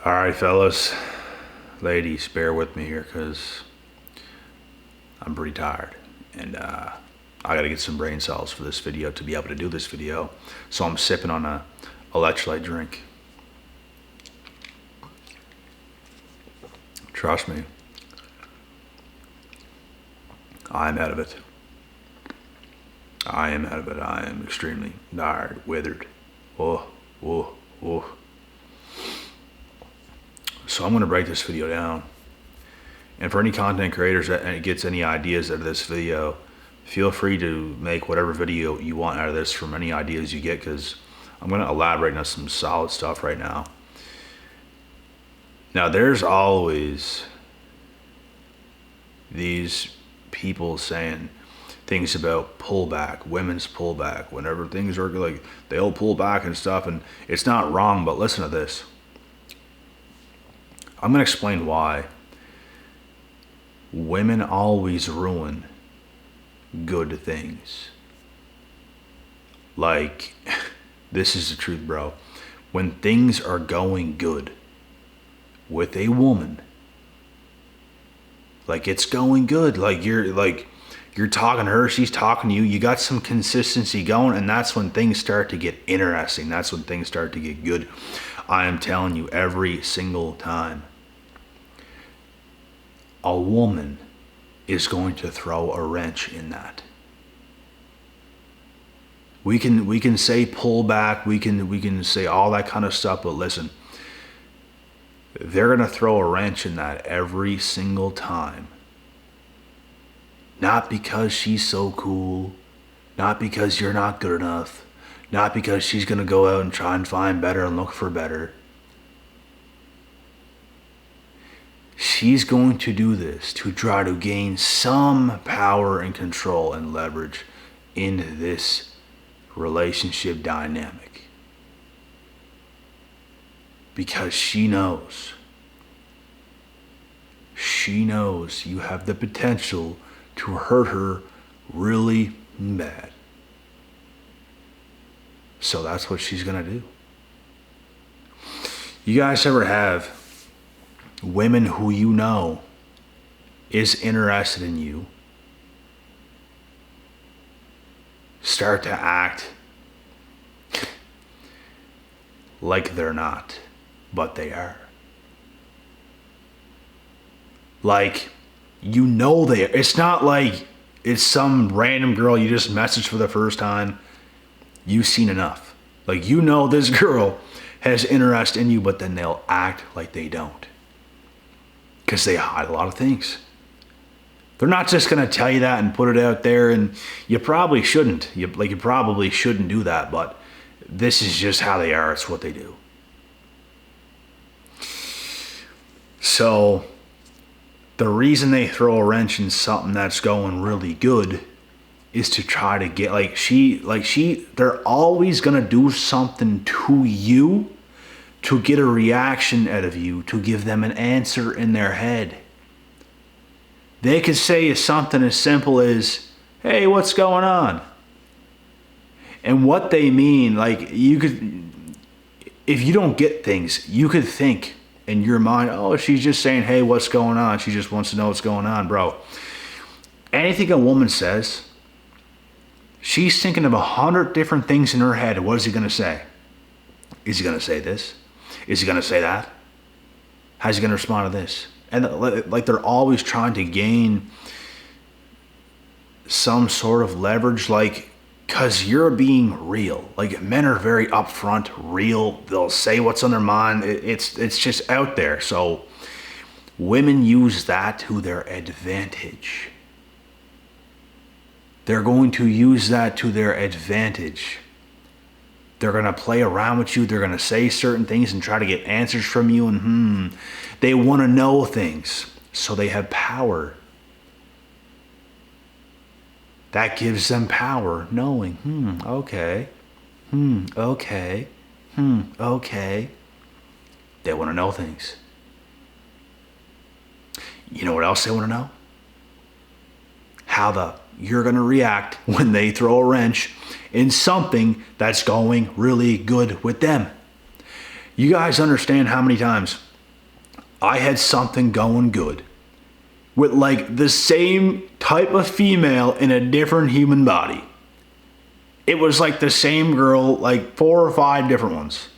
All right, fellas, ladies, bear with me here because I'm pretty tired and I got to get some brain cells for this video to be able to do this video. So I'm sipping on a electrolyte drink. Trust me, I'm out of it. I am out of it. I am extremely tired, withered. Oh, oh, oh. So I'm going to break this video down. And for any content creators that gets any ideas out of this video, feel free to make whatever video you want out of this from any ideas you get, because I'm going to elaborate on some solid stuff right now. Now, there's always these people saying things about pullback, women's pullback, whenever things are like, they'll pull back and stuff, and it's not wrong, but listen to this. I'm going to explain why women always ruin good things. Like, this is the truth, bro. When things are going good with a woman, like it's going good, like you're talking to her, she's talking to you, you got some consistency going, and that's when things start to get interesting. That's when things start to get good. I am telling you, every single time a woman is going to throw a wrench in that. We can say pull back, we can say all that kind of stuff, but listen, they're gonna throw a wrench in that every single time. Not because she's so cool, not because you're not good enough, not because she's gonna go out and try and find better and look for better. She's going to do this to try to gain some power and control and leverage in this relationship dynamic. Because she knows you have the potential to hurt her really bad. So that's what she's gonna do. You guys ever have women who you know is interested in you start to act like they're not, but they are? Like, you know they are. It's not like it's some random girl you just messaged for the first time. You've seen enough. Like, you know this girl has interest in you, but then they'll act like they don't. Because they hide a lot of things. They're not just going to tell you that and put it out there, and you probably shouldn't. You probably shouldn't do that, but this is just how they are. It's what they do. So the reason they throw a wrench in something that's going really good is to try to get, they're always going to do something to you to get a reaction out of you, to give them an answer in their head. They could say something as simple as, hey, what's going on? And what they mean, like, you could, if you don't get things, you could think in your mind, oh, she's just saying, hey, what's going on? She just wants to know what's going on, bro. Anything a woman says, she's thinking of 100 different things in her head. What is he going to say? Is he going to say this? Is he going to say that? How's he going to respond to this? And like, they're always trying to gain some sort of leverage, like, because you're being real. Like, men are very upfront, real. They'll say what's on their mind. It's just out there. So women use that to their advantage. They're going to use that to their advantage. They're going to play around with you. They're going to say certain things and try to get answers from you. And they want to know things. So they have power. That gives them power, knowing, okay. Okay. They want to know things. You know what else they want to know? How you're going to react when they throw a wrench in something that's going really good with them. You guys understand how many times I had something going good with like the same type of female in a different human body. It was like the same girl, like 4 or 5 different ones.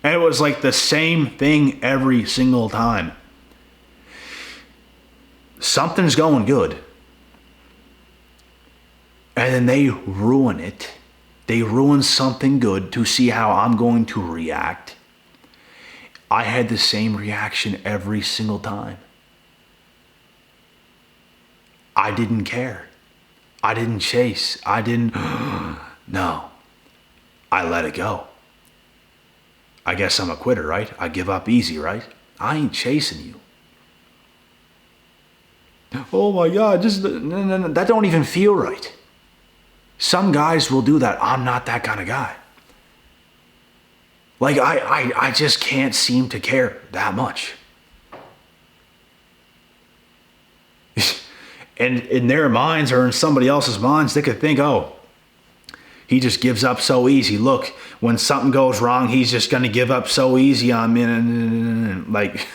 And it was like the same thing every single time. Something's going good. And then they ruin it. They ruin something good to see how I'm going to react. I had the same reaction every single time. I didn't care. I didn't chase. I didn't. No. I let it go. I guess I'm a quitter, right? I give up easy, right? I ain't chasing you. Oh my God, just no, that don't even feel right. Some guys will do that. I'm not that kind of guy. Like I just can't seem to care that much. And in their minds or in somebody else's minds, they could think, oh, he just gives up so easy. Look, when something goes wrong, he's just going to give up so easy on me. And like,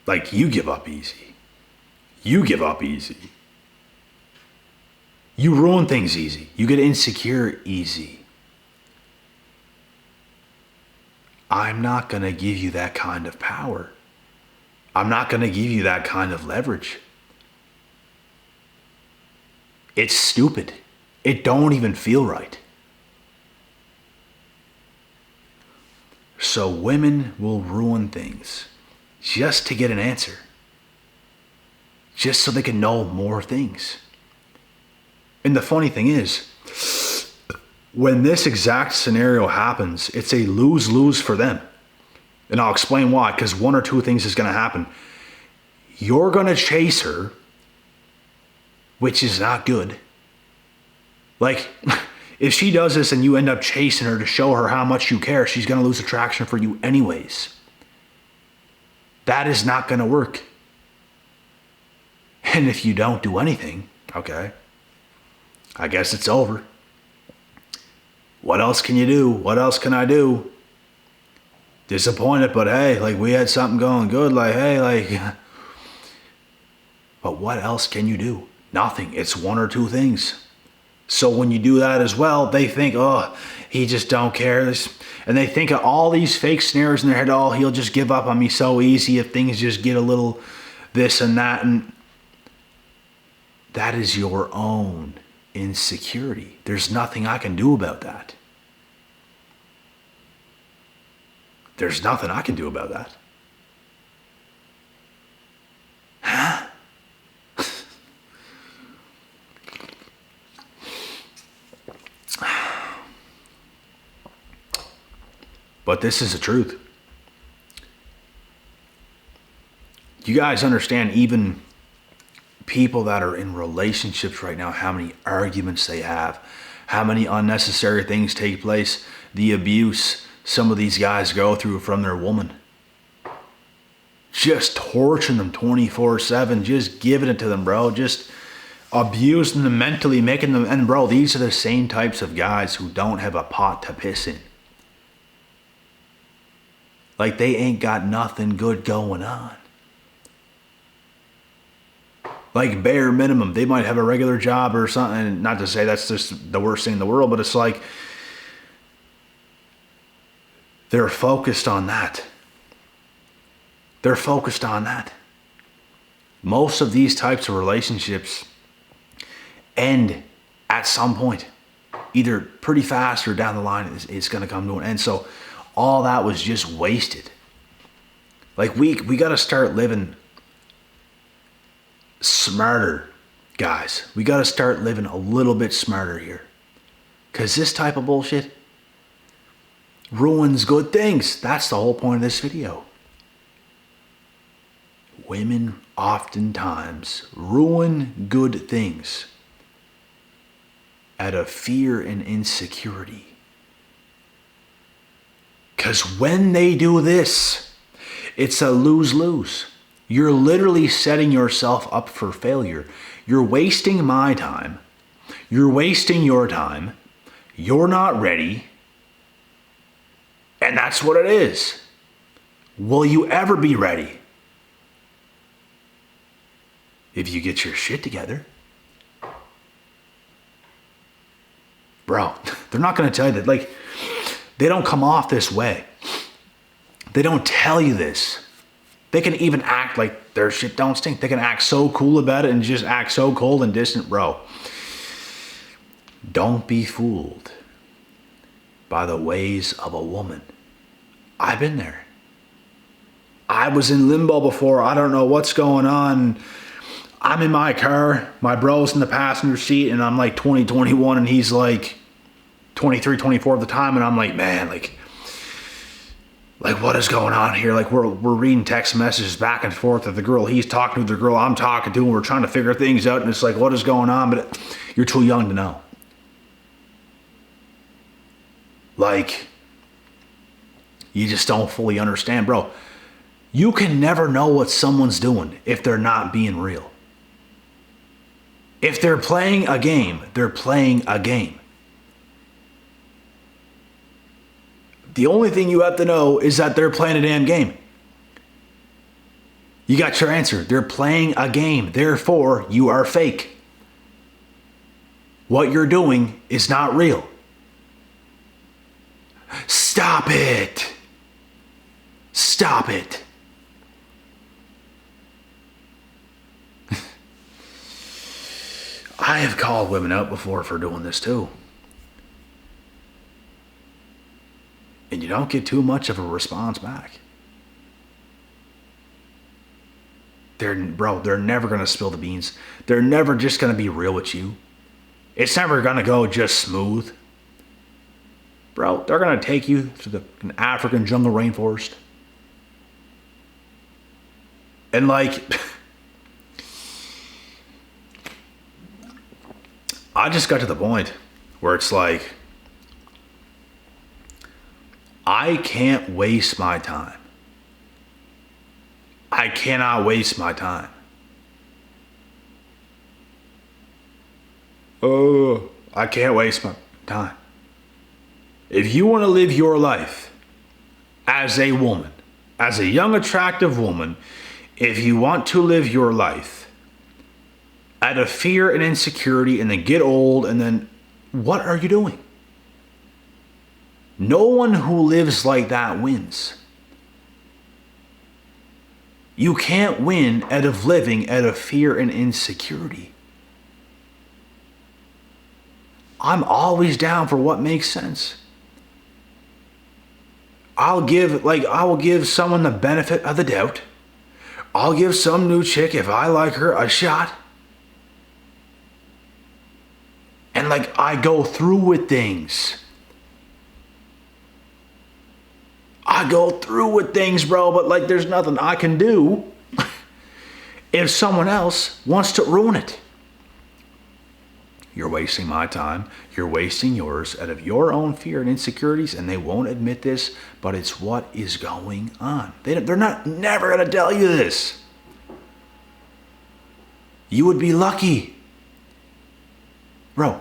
like you give up easy. You give up easy. You ruin things easy. You get insecure easy. I'm not going to give you that kind of power. I'm not going to give you that kind of leverage. It's stupid. It don't even feel right. So women will ruin things just to get an answer. Just so they can know more things. And the funny thing is, when this exact scenario happens, it's a lose-lose for them. And I'll explain why, because one or two things is going to happen. You're going to chase her, which is not good. Like, if she does this and you end up chasing her to show her how much you care, she's going to lose attraction for you anyways. That is not going to work. And if you don't do anything, okay, I guess it's over. What else can you do? What else can I do? Disappointed, but hey, like we had something going good. Like, hey, like, but what else can you do? Nothing. It's one or two things. So when you do that as well, they think, oh, he just don't care. And they think of all these fake scenarios in their head. Oh, he'll just give up on me so easy if things just get a little this and that. And that is your own insecurity. There's nothing I can do about that. There's nothing I can do about that. Huh? But this is the truth. You guys understand, even people that are in relationships right now, how many arguments they have, how many unnecessary things take place, the abuse some of these guys go through from their woman. Just torturing them 24/7, just giving it to them, bro. Just abusing them mentally, making them, and bro, these are the same types of guys who don't have a pot to piss in. Like they ain't got nothing good going on. Like bare minimum, they might have a regular job or something. Not to say that's just the worst thing in the world, but it's like they're focused on that. They're focused on that. Most of these types of relationships end at some point. Either pretty fast or down the line, it's going to come to an end. So all that was just wasted. Like we got to start living smarter, guys. We got to start living a little bit smarter here. Because this type of bullshit ruins good things. That's the whole point of this video. Women oftentimes ruin good things out of fear and insecurity. Because when they do this, it's a lose-lose. You're literally setting yourself up for failure. You're wasting my time. You're wasting your time. You're not ready. And that's what it is. Will you ever be ready? If you get your shit together. Bro, they're not going to tell you that. Like, they don't come off this way. They don't tell you this. They can even act like their shit don't stink. They can act so cool about it and just act so cold and distant. Bro, don't be fooled by the ways of a woman. I've been there. I was in limbo before. I don't know what's going on. I'm in my car. My bro's in the passenger seat, and I'm like 20, 21, and he's like 23, 24 at the time, and I'm like, man, like what is going on here? Like we're reading text messages back and forth of the girl he's talking to, the girl I'm talking to, and we're trying to figure things out, and it's like, what is going on? But you're too young to know. Like, you just don't fully understand, bro. You can never know what someone's doing if they're not being real. If they're playing a game, they're playing a game. The only thing you have to know is that they're playing a damn game. You got your answer. They're playing a game. Therefore, you are fake. What you're doing is not real. Stop it. Stop it. I have called women out before for doing this too. And you don't get too much of a response back. They're never going to spill the beans. They're never just going to be real with you. It's never going to go just smooth. Bro, they're going to take you to an African jungle rainforest. And like, I just got to the point where it's like, I can't waste my time. I cannot waste my time. Oh, I can't waste my time. If you want to live your life as a woman, as a young, attractive woman, if you want to live your life out of fear and insecurity and then get old and then what are you doing? No one who lives like that wins. You can't win out of living out of fear and insecurity. I'm always down for what makes sense. I will give someone the benefit of the doubt. I'll give some new chick, if I like her, a shot. And like, I go through with things. I go through with things, bro, but like there's nothing I can do if someone else wants to ruin it. You're wasting my time. You're wasting yours out of your own fear and insecurities, and they won't admit this, but it's what is going on. They're never going to tell you this. You would be lucky. Bro,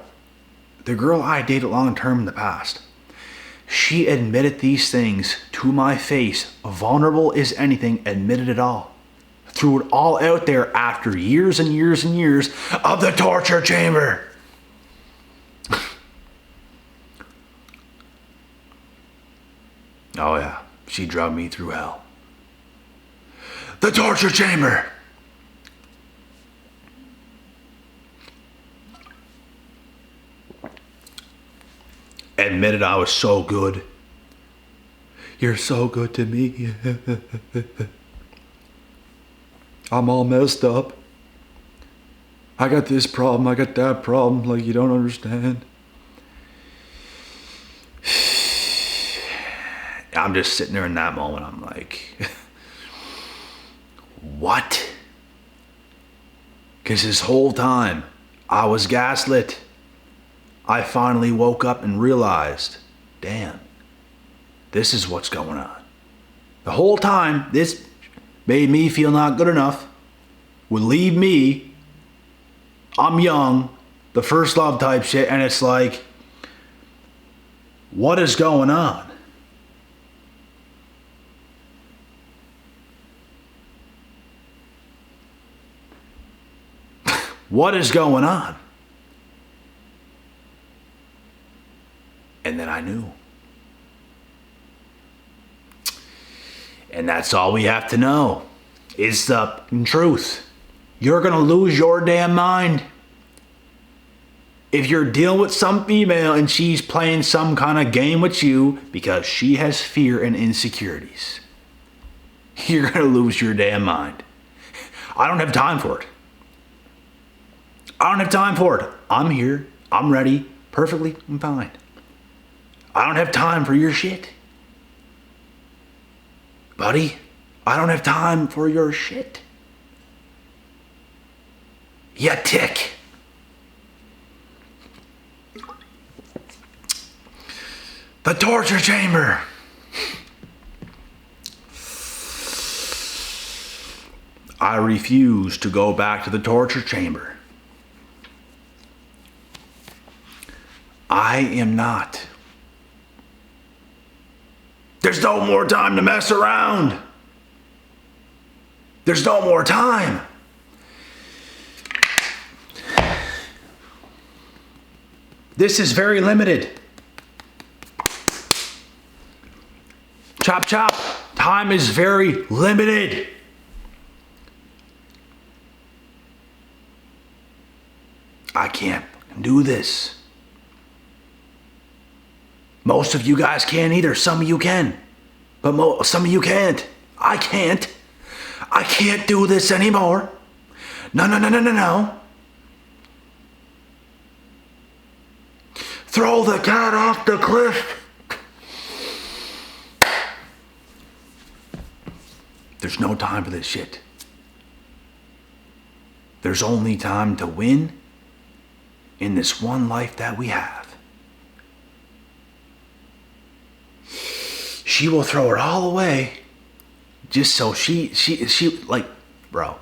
the girl I dated long term in the past, she admitted these things to my face, vulnerable as anything, admitted it all. Threw it all out there after years and years and years of the torture chamber. Oh yeah, she drugged me through hell. The torture chamber. Admitted I was so good. You're so good to me. I'm all messed up. I got this problem, I got that problem, like you don't understand. I'm just sitting there in that moment, I'm like, what? Because this whole time, I was gaslit. I finally woke up and realized, damn, this is what's going on. The whole time, this made me feel not good enough, would leave me, I'm young, the first love type shit, and it's like, What is going on? What is going on? And then I knew. And that's all we have to know is the truth. You're going to lose your damn mind. If you're dealing with some female and she's playing some kind of game with you because she has fear and insecurities, you're going to lose your damn mind. I don't have time for it. I don't have time for it. I'm here. I'm ready. Perfectly fine. I don't have time for your shit. Buddy, I don't have time for your shit. You tick. The torture chamber. I refuse to go back to the torture chamber. I am not. There's no more time to mess around. There's no more time. This is very limited. Chop, chop. Time is very limited. I can't do this. Most of you guys can't either. Some of you can. But some of you can't. I can't. I can't do this anymore. No, no, no, no, no, no. Throw the cat off the cliff. There's no time for this shit. There's only time to win in this one life that we have. She will throw it all away just so she like, bro,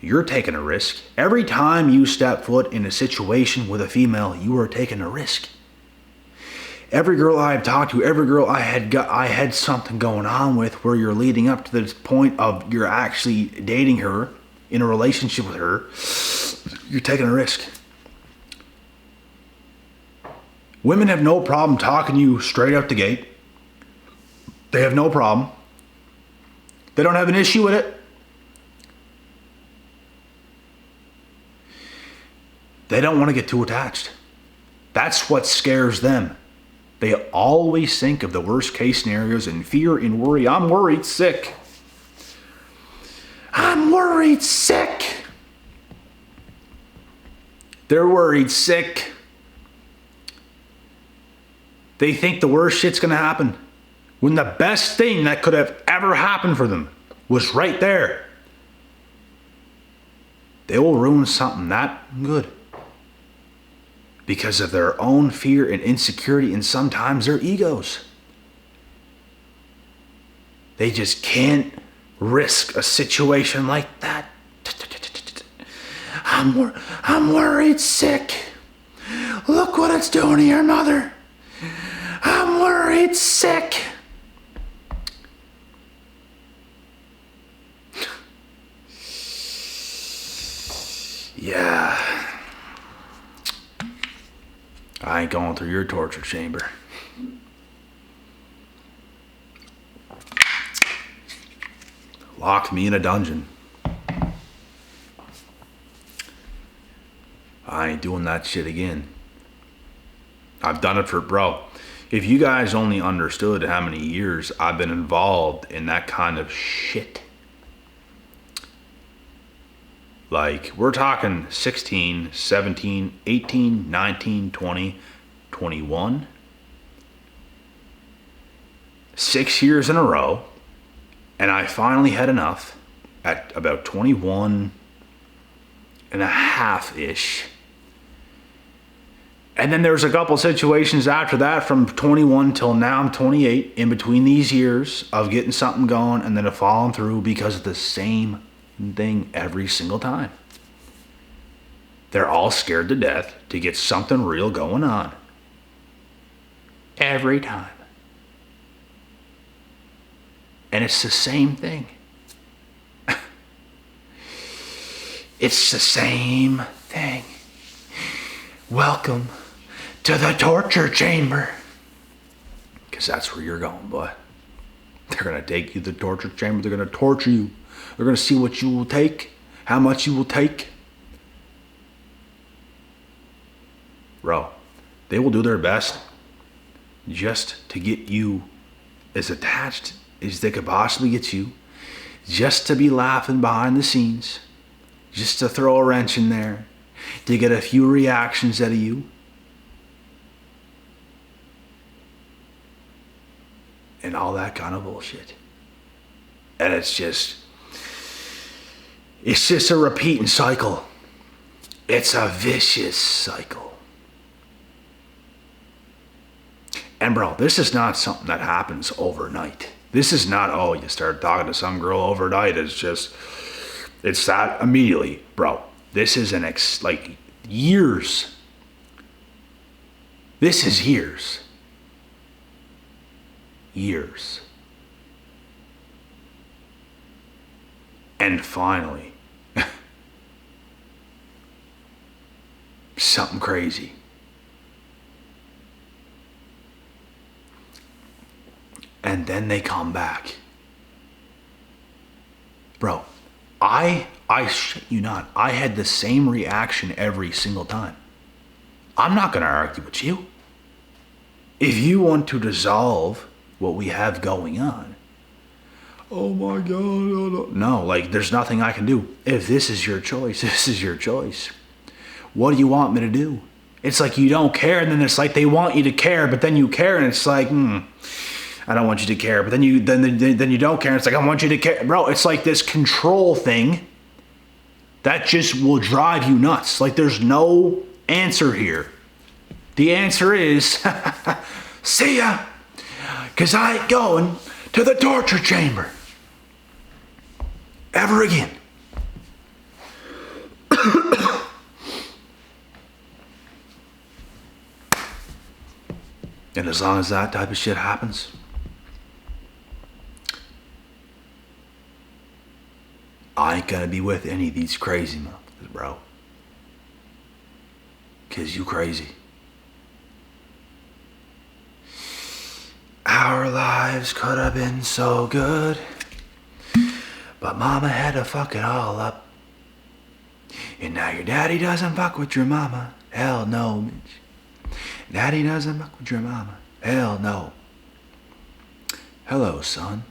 you're taking a risk. Every time you step foot in a situation with a female, you are taking a risk. Every girl I've talked to, every girl I had something going on with where you're leading up to this point of you're actually dating her, in a relationship with her, you're taking a risk. Women have no problem talking to you straight out the gate. They have no problem. They don't have an issue with it. They don't want to get too attached. That's what scares them. They always think of the worst case scenarios and fear and worry. I'm worried sick. I'm worried sick. They're worried sick. They think the worst shit's going to happen when the best thing that could have ever happened for them was right there. They will ruin something that good because of their own fear and insecurity and sometimes their egos. They just can't risk a situation like that. I'm worried sick. Look what it's doing to your mother. I'm worried sick. Yeah. I ain't going through your torture chamber. Locked me in a dungeon. I ain't doing that shit again. I've done it for, bro. If you guys only understood how many years I've been involved in that kind of shit. Like, we're talking 16, 17, 18, 19, 20, 21. 6 years in a row. And I finally had enough at about 21 and a half-ish. And then there's a couple situations after that from 21 till now I'm 28 in between these years of getting something going and then it falling through because of the same thing every single time. They're all scared to death to get something real going on. Every time. And it's the same thing. It's the same thing. Welcome to the torture chamber. Because that's where you're going, boy. They're going to take you to the torture chamber. They're going to torture you. They're going to see what you will take, how much you will take. Bro, they will do their best just to get you as attached as they could possibly get you, just to be laughing behind the scenes, just to throw a wrench in there, to get a few reactions out of you. And all that kind of bullshit. And it's just a repeating cycle. It's a vicious cycle. And bro, this is not something that happens overnight. This is not, oh, you start talking to some girl overnight. It's that immediately, bro. This is years. This is years. Years. And finally, something crazy. And then they come back. Bro, I shit you not, I had the same reaction every single time. I'm not gonna argue with you. If you want to dissolve what we have going on, oh my God, no, like there's nothing I can do. If this is your choice, this is your choice. What do you want me to do? It's like you don't care, and then it's like they want you to care, but then you care, and it's like, I don't want you to care, but then you don't care, and it's like, I want you to care. Bro, it's like this control thing that just will drive you nuts. Like there's no answer here. The answer is, see ya, because I ain't going to the torture chamber ever again. And as long as that type of shit happens, I ain't gonna be with any of these crazy motherfuckers, bro. Cause you crazy. Our lives could have been so good, but mama had to fuck it all up. And now your daddy doesn't fuck with your mama. Hell no, Mitch. Daddy doesn't fuck with your mama. Hell no. Hello, son.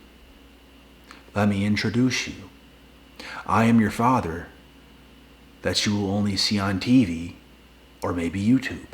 Let me introduce you. I am your father that you will only see on TV or maybe YouTube.